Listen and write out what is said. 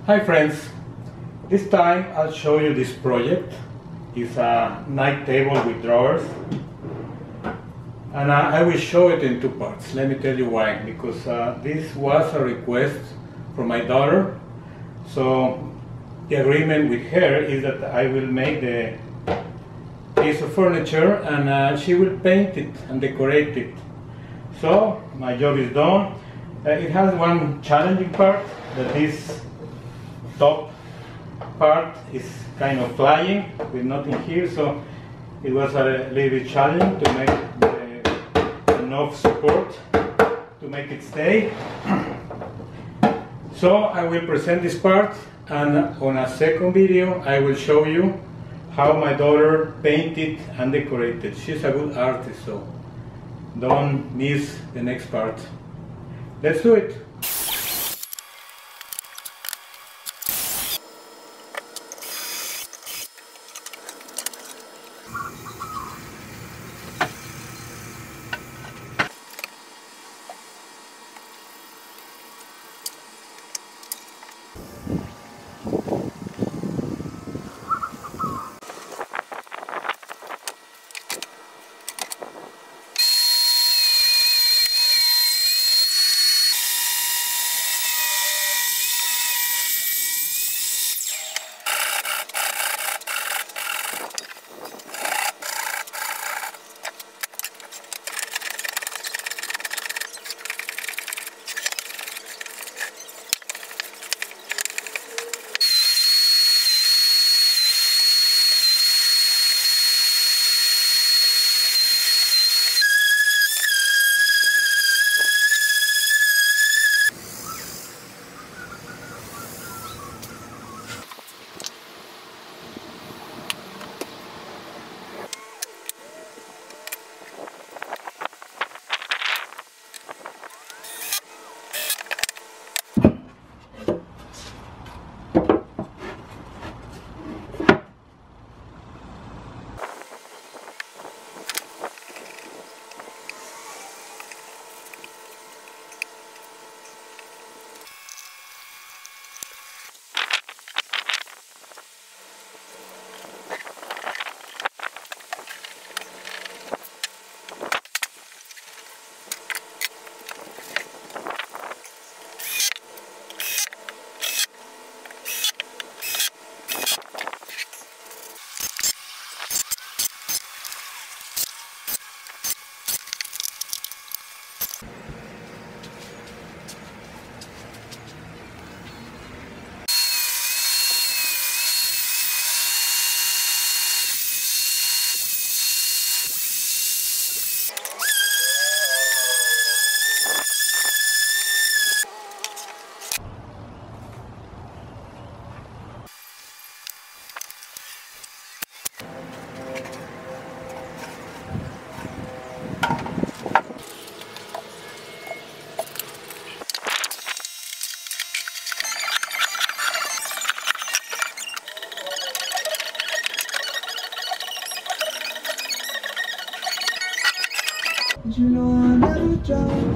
Hi friends, this time I'll show you this project. It's a night table with drawers, and I will show it in two parts. Let me tell you why. Because this was a request from my daughter, so the agreement with her is that I will make the piece of furniture and she will paint it and decorate it. So my job is done. It has one challenging part, that this top part is kind of flying with nothing here, so it was a little bit challenging to make enough support to make it stay. So I will present this part, and on a second video I will show you how my daughter painted and decorated. She's a good artist, so don't miss the next part. Let's do it. You know I never drown.